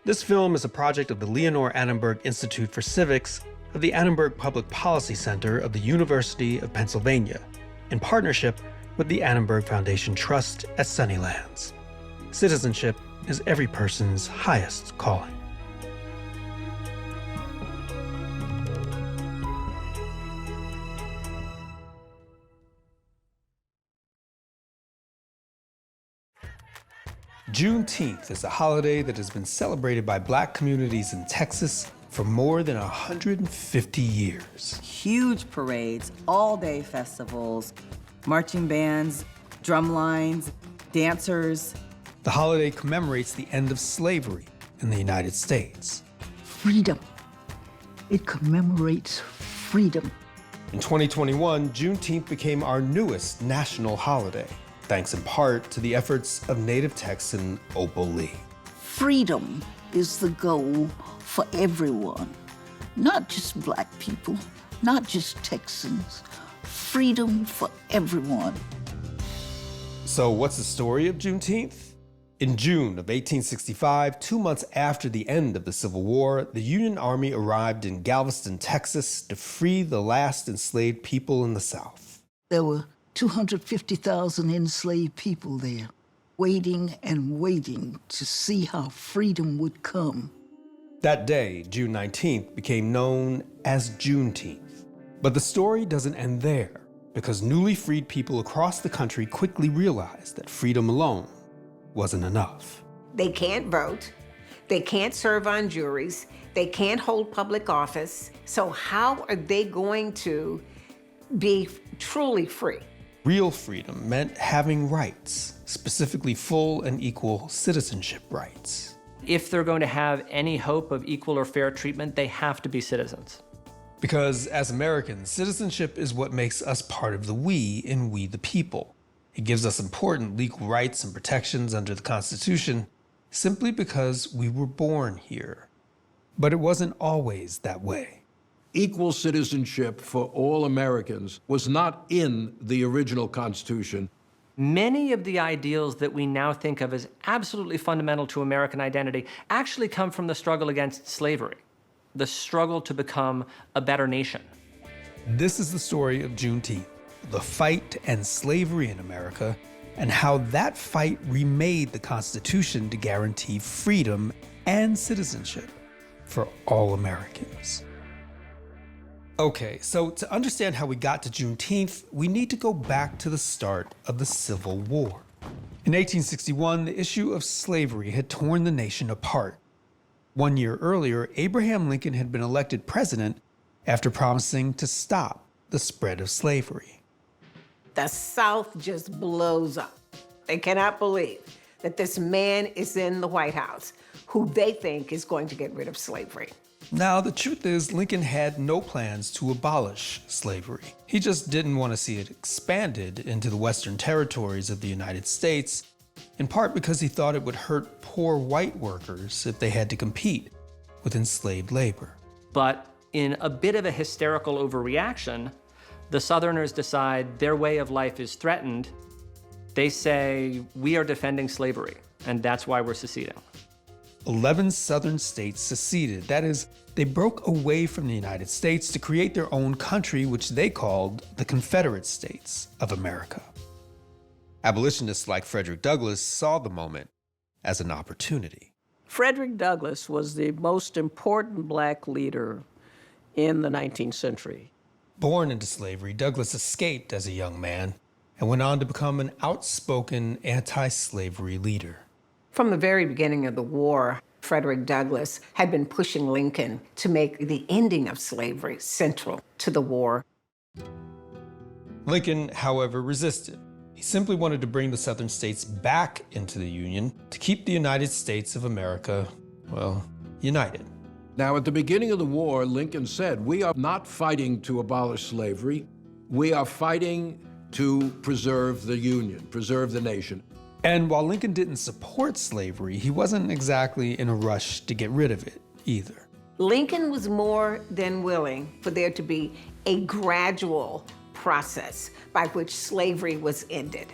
This film is a project of the Leonore Annenberg Institute for Civics of the Annenberg Public Policy Center of the University of Pennsylvania, in partnership with the Annenberg Foundation Trust at Sunnylands. Citizenship is every person's highest calling. Juneteenth is a holiday that has been celebrated by Black communities in Texas for more than 150 years. Huge parades, all-day festivals, marching bands, drum lines, dancers. The holiday commemorates the end of slavery in the United States. Freedom. It commemorates freedom. In 2021, Juneteenth became our newest national holiday, thanks in part to the efforts of Native Texan Opal Lee. Freedom is the goal for everyone, not just Black people, not just Texans. Freedom for everyone. So what's the story of Juneteenth? In June of 1865, 2 months after the end of the Civil War, the Union Army arrived in Galveston, Texas to free the last enslaved people in the South. There were 250,000 enslaved people there, waiting and waiting to see how freedom would come. That day, June 19th, became known as Juneteenth. But the story doesn't end there, because newly freed people across the country quickly realized that freedom alone wasn't enough. They can't vote, they can't serve on juries, they can't hold public office, so how are they going to be truly free? Real freedom meant having rights, specifically full and equal citizenship rights. If they're going to have any hope of equal or fair treatment, they have to be citizens. Because as Americans, citizenship is what makes us part of the we in We the People. It gives us important legal rights and protections under the Constitution simply because we were born here. But it wasn't always that way. Equal citizenship for all Americans was not in the original Constitution. Many of the ideals that we now think of as absolutely fundamental to American identity actually come from the struggle against slavery, the struggle to become a better nation. This is the story of Juneteenth, the fight to end slavery in America, and how that fight remade the Constitution to guarantee freedom and citizenship for all Americans. Okay, so to understand how we got to Juneteenth, we need to go back to the start of the Civil War. In 1861, the issue of slavery had torn the nation apart. 1 year earlier, Abraham Lincoln had been elected president after promising to stop the spread of slavery. The South just blows up. They cannot believe that this man is in the White House who they think is going to get rid of slavery. Now, the truth is, Lincoln had no plans to abolish slavery. He just didn't want to see it expanded into the western territories of the United States, in part because he thought it would hurt poor white workers if they had to compete with enslaved labor. But in a bit of a hysterical overreaction, the Southerners decide their way of life is threatened. They say, we are defending slavery, and that's why we're seceding. 11 southern states seceded. That is, they broke away from the United States to create their own country, which they called the Confederate States of America. Abolitionists like Frederick Douglass saw the moment as an opportunity. Frederick Douglass was the most important Black leader in the 19th century. Born into slavery, Douglass escaped as a young man and went on to become an outspoken anti-slavery leader. From the very beginning of the war, Frederick Douglass had been pushing Lincoln to make the ending of slavery central to the war. Lincoln, however, resisted. He simply wanted to bring the southern states back into the Union to keep the United States of America, well, united. Now, at the beginning of the war, Lincoln said, we are not fighting to abolish slavery. We are fighting to preserve the Union, preserve the nation. And while Lincoln didn't support slavery, he wasn't exactly in a rush to get rid of it either. Lincoln was more than willing for there to be a gradual process by which slavery was ended.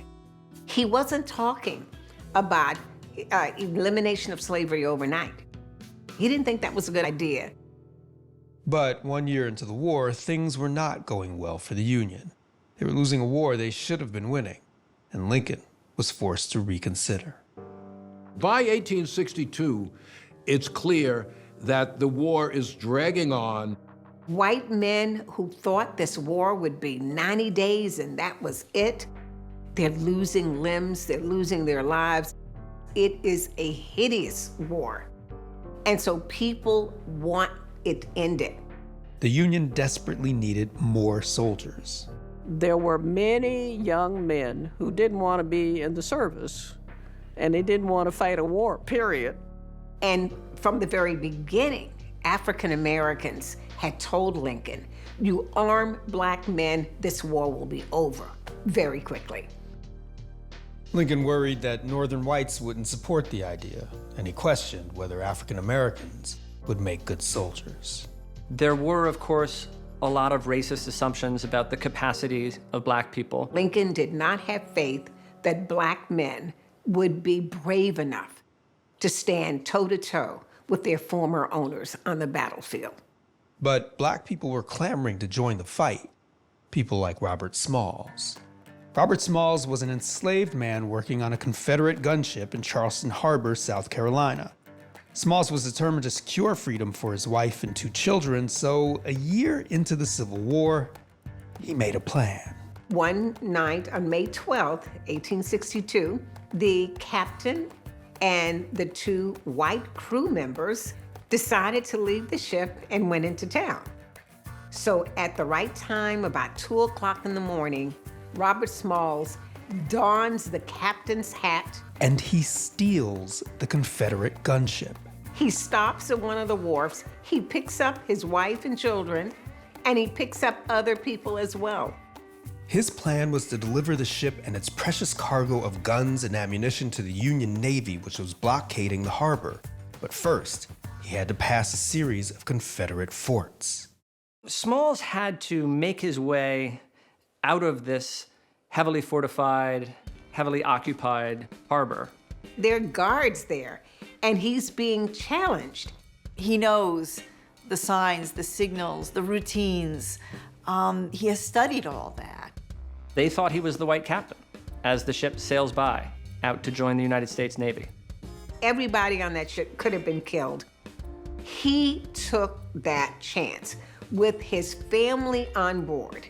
He wasn't talking about elimination of slavery overnight. He didn't think that was a good idea. But 1 year into the war, things were not going well for the Union. They were losing a war they should have been winning, and Lincoln was forced to reconsider. By 1862, it's clear that the war is dragging on. White men who thought this war would be 90 days and that was it, they're losing limbs, they're losing their lives. It is a hideous war. And so people want it ended. The Union desperately needed more soldiers. There were many young men who didn't want to be in the service, and they didn't want to fight a war, period. And from the very beginning, African Americans had told Lincoln, you arm black men, this war will be over very quickly. Lincoln worried that Northern whites wouldn't support the idea, and he questioned whether African Americans would make good soldiers. There were, of course, a lot of racist assumptions about the capacities of black people. Lincoln did not have faith that black men would be brave enough to stand toe-to-toe with their former owners on the battlefield. But black people were clamoring to join the fight. People like Robert Smalls. Robert Smalls was an enslaved man working on a Confederate gunship in Charleston Harbor, South Carolina. Smalls was determined to secure freedom for his wife and 2 children, so a year into the Civil War, he made a plan. One night on May 12th, 1862, the captain and the 2 white crew members decided to leave the ship and went into town. So at the right time, about 2 o'clock in the morning, Robert Smalls dons the captain's hat. And he steals the Confederate gunship. He stops at one of the wharfs, he picks up his wife and children, and he picks up other people as well. His plan was to deliver the ship and its precious cargo of guns and ammunition to the Union Navy, which was blockading the harbor. But first, he had to pass a series of Confederate forts. Smalls had to make his way out of this heavily fortified, heavily occupied harbor. There are guards there, and he's being challenged. He knows the signs, the signals, the routines. He has studied all that. They thought he was the white captain as the ship sails by, out to join the United States Navy. Everybody on that ship could have been killed. He took that chance with his family on board.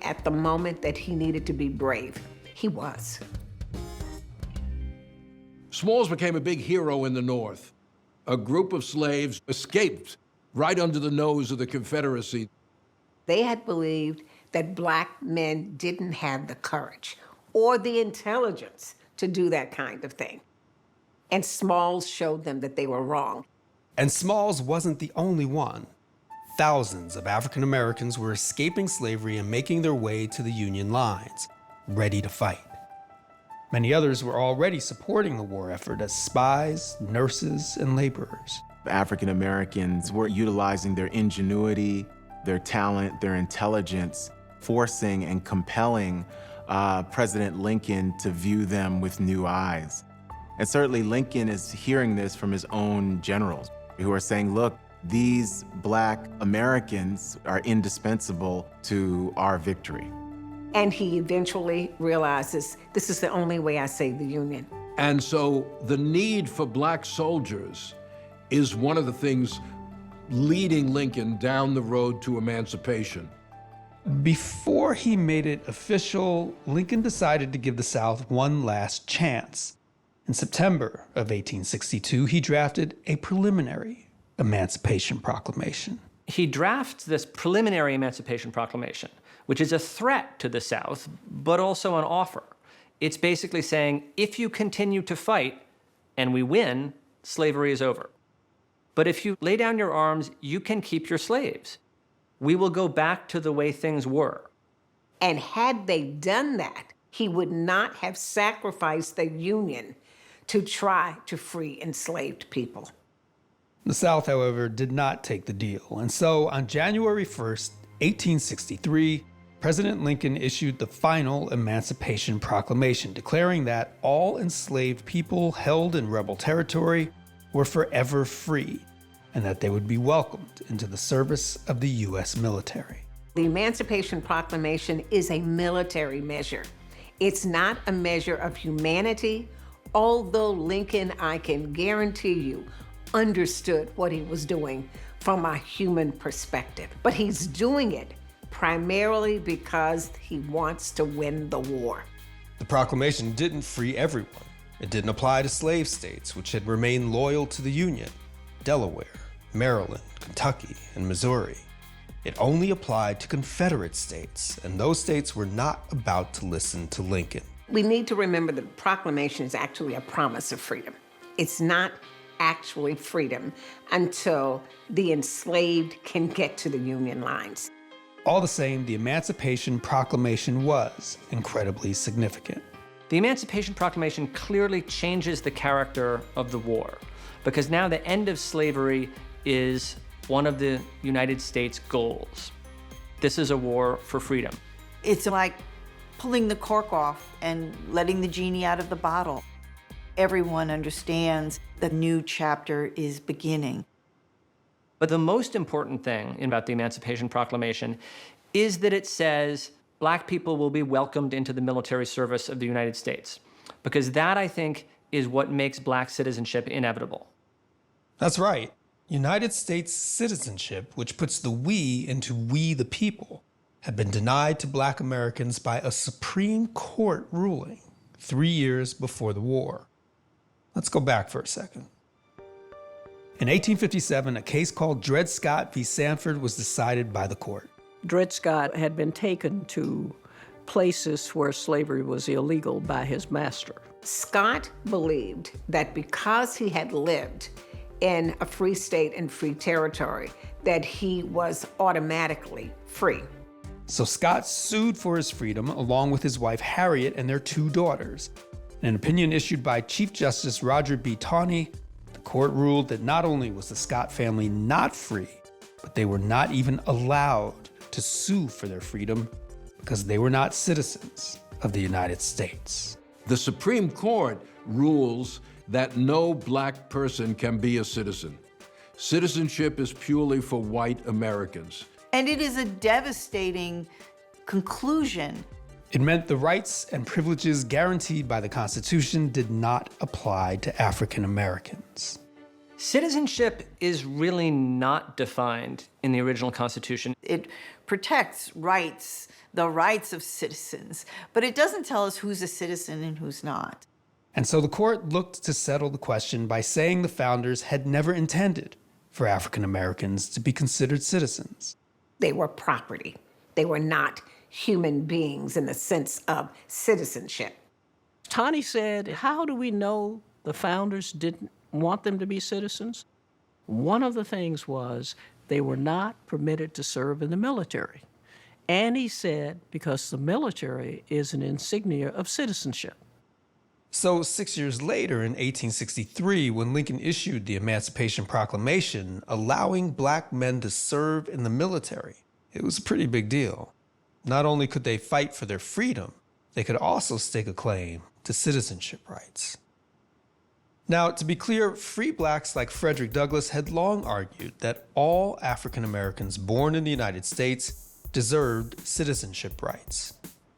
At the moment that he needed to be brave, he was. Smalls became a big hero in the North. A group of slaves escaped right under the nose of the Confederacy. They had believed that black men didn't have the courage or the intelligence to do that kind of thing. And Smalls showed them that they were wrong. And Smalls wasn't the only one. Thousands of African Americans were escaping slavery and making their way to the Union lines, ready to fight. Many others were already supporting the war effort as spies, nurses, and laborers. African Americans were utilizing their ingenuity, their talent, their intelligence, forcing and compelling President Lincoln to view them with new eyes. And certainly Lincoln is hearing this from his own generals who are saying, look, these black Americans are indispensable to our victory. And he eventually realizes, this is the only way I save the Union. And so the need for black soldiers is one of the things leading Lincoln down the road to emancipation. Before he made it official, Lincoln decided to give the South one last chance. In September of 1862, he drafted a preliminary Emancipation Proclamation. He drafts this preliminary Emancipation Proclamation, which is a threat to the South, but also an offer. It's basically saying, if you continue to fight and we win, slavery is over. But if you lay down your arms, you can keep your slaves. We will go back to the way things were. And had they done that, he would not have sacrificed the Union to try to free enslaved people. The South, however, did not take the deal. And so on January 1st, 1863, President Lincoln issued the final Emancipation Proclamation, declaring that all enslaved people held in rebel territory were forever free, and that they would be welcomed into the service of the U.S. military. The Emancipation Proclamation is a military measure. It's not a measure of humanity, although Lincoln, I can guarantee you, understood what he was doing from a human perspective. But he's doing it primarily because he wants to win the war. The proclamation didn't free everyone. It didn't apply to slave states, which had remained loyal to the Union: Delaware, Maryland, Kentucky, and Missouri. It only applied to Confederate states, and those states were not about to listen to Lincoln. We need to remember the proclamation is actually a promise of freedom. It's not actually freedom until the enslaved can get to the Union lines. All the same, the Emancipation Proclamation was incredibly significant. The Emancipation Proclamation clearly changes the character of the war, because now the end of slavery is one of the United States' goals. This is a war for freedom. It's like pulling the cork off and letting the genie out of the bottle. Everyone understands the new chapter is beginning. But the most important thing about the Emancipation Proclamation is that it says Black people will be welcomed into the military service of the United States, because that, I think, is what makes Black citizenship inevitable. That's right. United States citizenship, which puts the we into we the people, had been denied to Black Americans by a Supreme Court ruling 3 years before the war. Let's go back for a second. In 1857, a case called Dred Scott v. Sanford was decided by the court. Dred Scott had been taken to places where slavery was illegal by his master. Scott believed that because he had lived in a free state and free territory, that he was automatically free. So Scott sued for his freedom along with his wife Harriet and their 2 daughters. In an opinion issued by Chief Justice Roger B. Taney, the court ruled that not only was the Scott family not free, but they were not even allowed to sue for their freedom because they were not citizens of the United States. The Supreme Court rules that no Black person can be a citizen. Citizenship is purely for white Americans. And it is a devastating conclusion. It meant the rights and privileges guaranteed by the Constitution did not apply to African Americans. Citizenship is really not defined in the original Constitution. It protects rights, the rights of citizens, but it doesn't tell us who's a citizen and who's not. And so the court looked to settle the question by saying the founders had never intended for African Americans to be considered citizens. They were property. They were not human beings in the sense of citizenship. Taney said, how do we know the founders didn't want them to be citizens? One of the things was they were not permitted to serve in the military. And he said, because the military is an insignia of citizenship. So 6 years later, in 1863, when Lincoln issued the Emancipation Proclamation allowing Black men to serve in the military, it was a pretty big deal. Not only could they fight for their freedom, they could also stake a claim to citizenship rights. Now, to be clear, free Blacks like Frederick Douglass had long argued that all African Americans born in the United States deserved citizenship rights.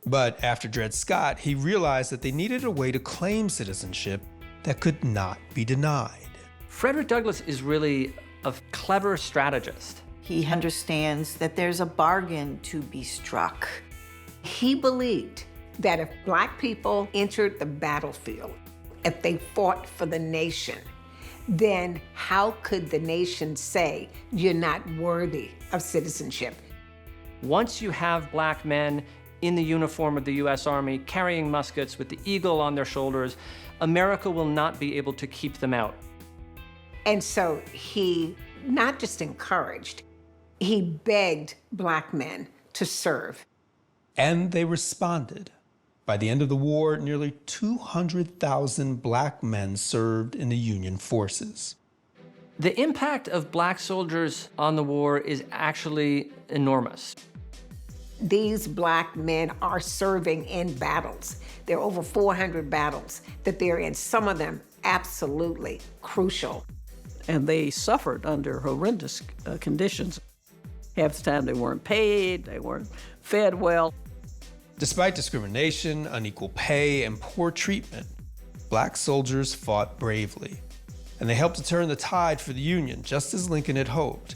But after Dred Scott, he realized that they needed a way to claim citizenship that could not be denied. Frederick Douglass is really a clever strategist. He understands that there's a bargain to be struck. He believed that if Black people entered the battlefield, if they fought for the nation, then how could the nation say you're not worthy of citizenship? Once you have Black men in the uniform of the U.S. Army, carrying muskets with the eagle on their shoulders, America will not be able to keep them out. And so he not just encouraged, he begged Black men to serve. And they responded. By the end of the war, nearly 200,000 Black men served in the Union forces. The impact of Black soldiers on the war is actually enormous. These Black men are serving in battles. There are over 400 battles that they're in, some of them absolutely crucial. and they suffered under horrendous conditions. Half the time they weren't paid, they weren't fed well. Despite discrimination, unequal pay, and poor treatment, black soldiers fought bravely, and they helped to turn the tide for the Union, just as Lincoln had hoped.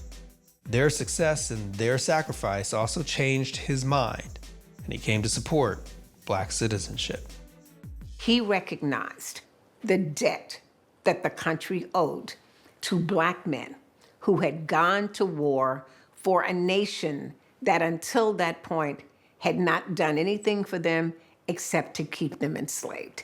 Their success and their sacrifice also changed his mind, and he came to support black citizenship. He recognized the debt that the country owed to black men who had gone to war for a nation that until that point had not done anything for them except to keep them enslaved.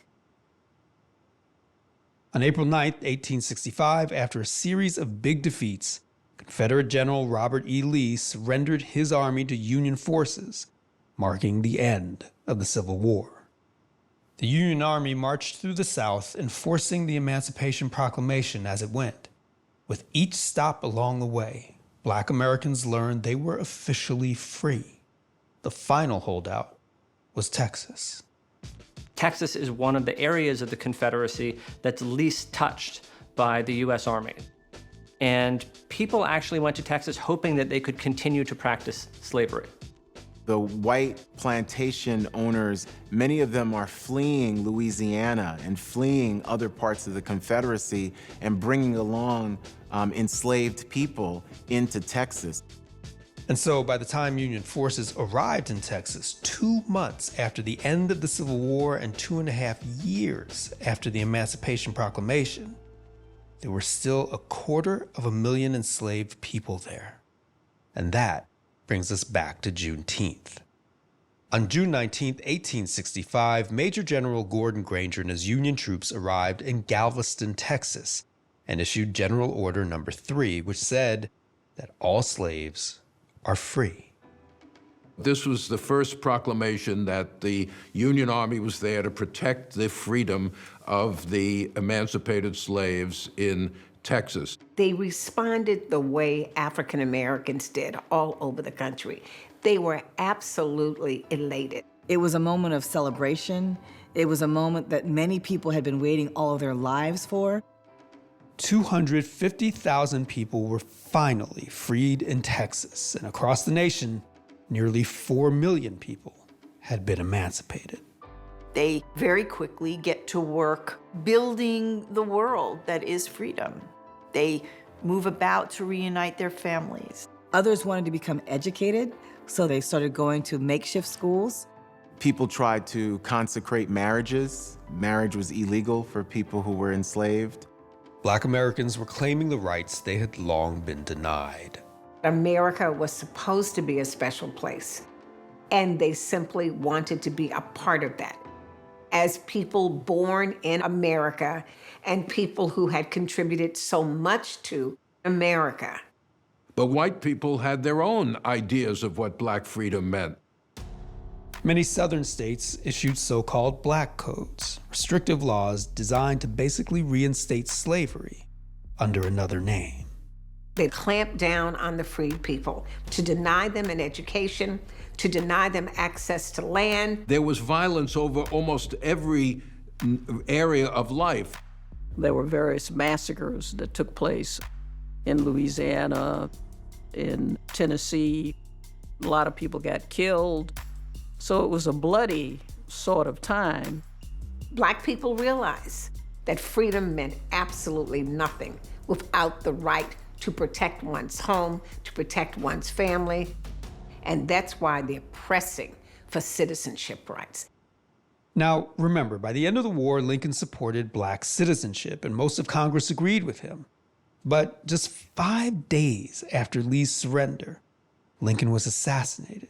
On April 9, 1865, after a series of big defeats, Confederate General Robert E. Lee surrendered his army to Union forces, marking the end of the Civil War. The Union Army marched through the South, enforcing the Emancipation Proclamation as it went. With each stop along the way, black Americans learned they were officially free. The final holdout was Texas. Texas is one of the areas of the Confederacy that's least touched by the U.S. Army. And people actually went to Texas hoping that they could continue to practice slavery. The white plantation owners, many of them are fleeing Louisiana and fleeing other parts of the Confederacy and bringing along enslaved people into Texas. And so by the time Union forces arrived in Texas, 2 months after the end of the Civil War and 2.5 years after the Emancipation Proclamation, there were still 250,000 enslaved people there. And that brings us back to Juneteenth. On June 19, 1865, Major General Gordon Granger and his Union troops arrived in Galveston, Texas, and issued General Order No. 3, which said that all slaves are free. This was the first proclamation that the Union Army was there to protect the freedom of the emancipated slaves in Texas. They responded the way African Americans did all over the country. They were absolutely elated. It was a moment of celebration. It was a moment that many people had been waiting all of their lives for. 250,000 people were finally freed in Texas, and across the nation, nearly 4 million people had been emancipated. They very quickly get to work building the world that is freedom. They move about to reunite their families. Others wanted to become educated, so they started going to makeshift schools. People tried to consecrate marriages. Marriage was illegal for people who were enslaved. Black Americans were claiming the rights they had long been denied. America was supposed to be a special place, and they simply wanted to be a part of that. As people born in America and people who had contributed so much to America. But white people had their own ideas of what black freedom meant. Many southern states issued so-called black codes, restrictive laws designed to basically reinstate slavery under another name. They clamped down on the freed people to deny them an education, to deny them access to land. There was violence over almost every area of life. There were various massacres that took place in Louisiana, in Tennessee. A lot of people got killed. So it was a bloody sort of time. Black people realized that freedom meant absolutely nothing without the right to protect one's home, to protect one's family. And that's why they're pressing for citizenship rights. Now, remember, by the end of the war, Lincoln supported black citizenship, and most of Congress agreed with him. But just 5 days after Lee's surrender, Lincoln was assassinated.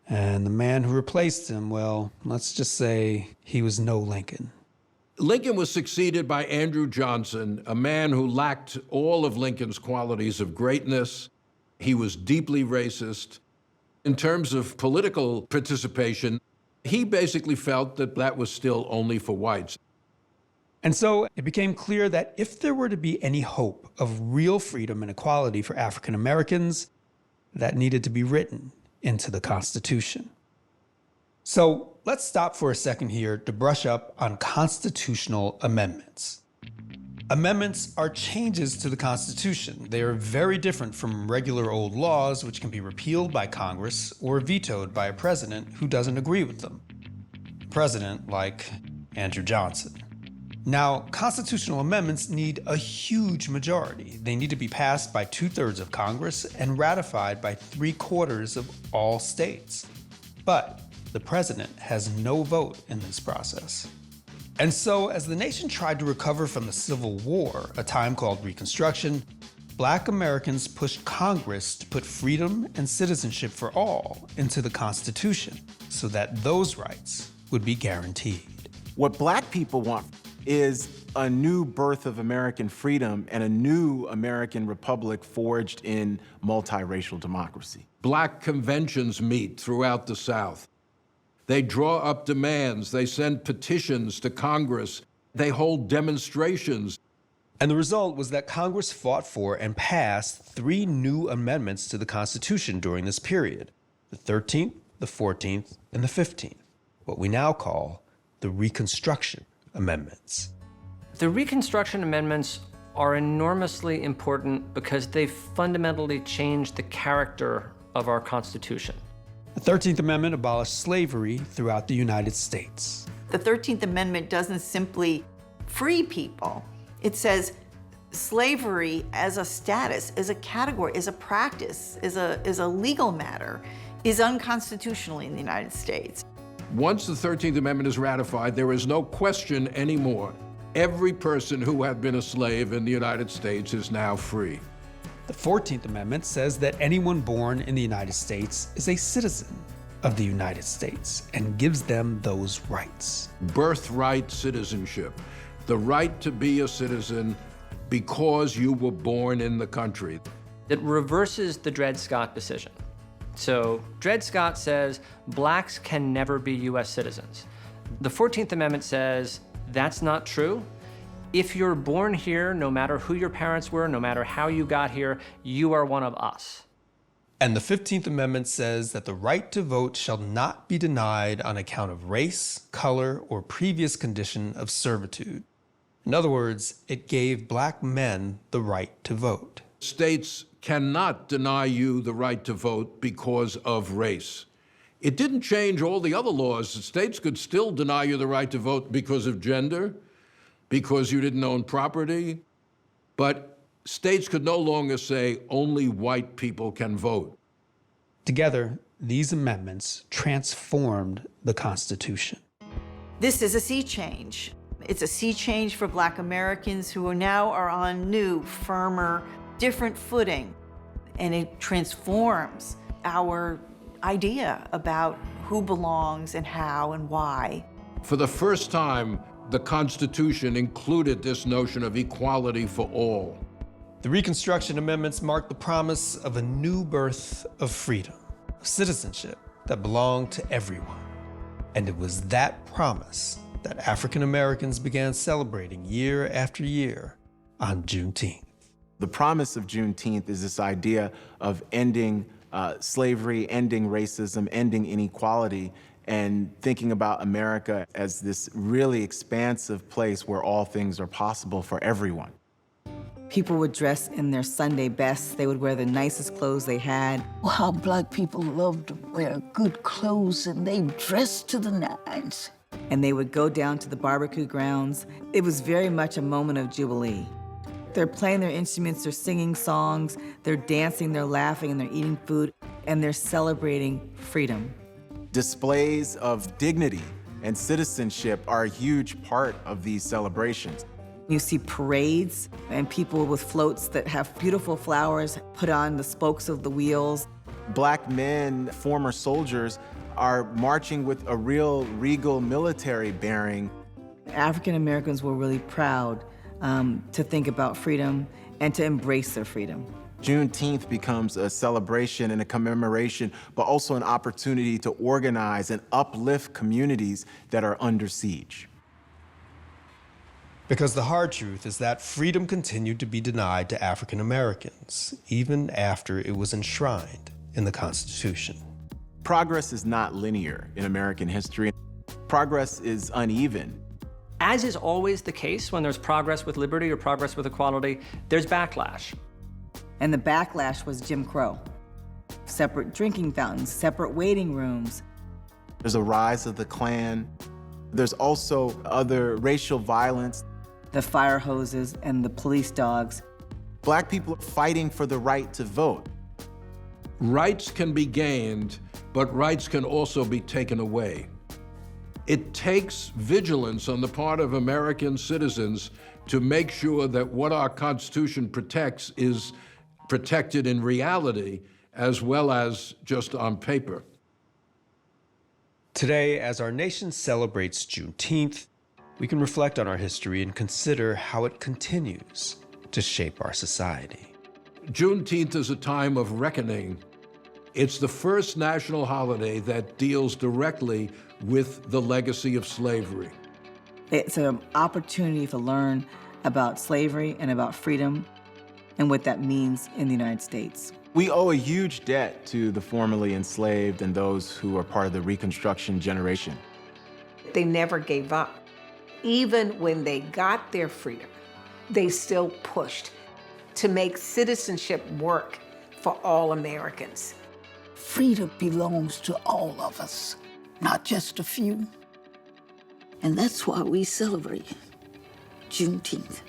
And the man who replaced him, well, let's just say he was no Lincoln. Lincoln was succeeded by Andrew Johnson, a man who lacked all of Lincoln's qualities of greatness. He was deeply racist. In terms of political participation, he basically felt that that was still only for whites. And so it became clear that if there were to be any hope of real freedom and equality for African Americans, that needed to be written into the Constitution. So let's stop for a second here to brush up on constitutional amendments. Amendments are changes to the Constitution. They are very different from regular old laws, which can be repealed by Congress or vetoed by a president who doesn't agree with them. A president like Andrew Johnson. Now, constitutional amendments need a huge majority. They need to be passed by 2/3 of Congress and ratified by 3/4 of all states. But the president has no vote in this process. And so, as the nation tried to recover from the Civil War, a time called Reconstruction, Black Americans pushed Congress to put freedom and citizenship for all into the Constitution so that those rights would be guaranteed. What Black people want is a new birth of American freedom and a new American republic forged in multiracial democracy. Black conventions meet throughout the South. They draw up demands, they send petitions to Congress, they hold demonstrations. And the result was that Congress fought for and passed 3 new amendments to the Constitution during this period: the 13th, the 14th, and the 15th, what we now call the Reconstruction Amendments. The Reconstruction Amendments are enormously important because they fundamentally changed the character of our Constitution. The 13th Amendment abolished slavery throughout the United States. The 13th Amendment doesn't simply free people. It says slavery as a status, as a category, as a practice, as a legal matter, is unconstitutional in the United States. Once the 13th Amendment is ratified, there is no question anymore. Every person who had been a slave in the United States is now free. The 14th Amendment says that anyone born in the United States is a citizen of the United States and gives them those rights. Birthright citizenship, the right to be a citizen because you were born in the country. It reverses the Dred Scott decision. So Dred Scott says blacks can never be US citizens. The 14th Amendment says that's not true. If you're born here, no matter who your parents were, no matter how you got here, you are one of us. And the 15th Amendment says that the right to vote shall not be denied on account of race, color, or previous condition of servitude. In other words, it gave Black men the right to vote. States cannot deny you the right to vote because of race. It didn't change all the other laws. States could still deny you the right to vote because of gender, because you didn't own property, but states could no longer say only white people can vote. Together, these amendments transformed the Constitution. This is a sea change. It's a sea change for Black Americans who now are on new, firmer, different footing. And it transforms our idea about who belongs and how and why. For the first time, the Constitution included this notion of equality for all. The Reconstruction Amendments marked the promise of a new birth of freedom, of citizenship that belonged to everyone. And it was that promise that African Americans began celebrating year after year on Juneteenth. The promise of Juneteenth is this idea of ending slavery, ending racism, ending inequality, and thinking about America as this really expansive place where all things are possible for everyone. People would dress in their Sunday best. They would wear the nicest clothes they had. Well, how Black people loved to wear good clothes, and they dressed to the nines. And they would go down to the barbecue grounds. It was very much a moment of jubilee. They're playing their instruments, they're singing songs, they're dancing, they're laughing, and they're eating food, and they're celebrating freedom. Displays of dignity and citizenship are a huge part of these celebrations. You see parades and people with floats that have beautiful flowers put on the spokes of the wheels. Black men, former soldiers, are marching with a real regal military bearing. African Americans were really proud to think about freedom and to embrace their freedom. Juneteenth becomes a celebration and a commemoration, but also an opportunity to organize and uplift communities that are under siege. Because the hard truth is that freedom continued to be denied to African Americans, even after it was enshrined in the Constitution. Progress is not linear in American history. Progress is uneven. As is always the case when there's progress with liberty or progress with equality, there's backlash. And the backlash was Jim Crow. Separate drinking fountains, separate waiting rooms. There's a rise of the Klan. There's also other racial violence. The fire hoses and the police dogs. Black people are fighting for the right to vote. Rights can be gained, but rights can also be taken away. It takes vigilance on the part of American citizens to make sure that what our Constitution protects is protected in reality as well as just on paper. Today, as our nation celebrates Juneteenth, we can reflect on our history and consider how it continues to shape our society. Juneteenth is a time of reckoning. It's the first national holiday that deals directly with the legacy of slavery. It's an opportunity to learn about slavery and about freedom and what that means in the United States. We owe a huge debt to the formerly enslaved and those who are part of the Reconstruction generation. They never gave up. Even when they got their freedom, they still pushed to make citizenship work for all Americans. Freedom belongs to all of us, not just a few. And that's why we celebrate Juneteenth.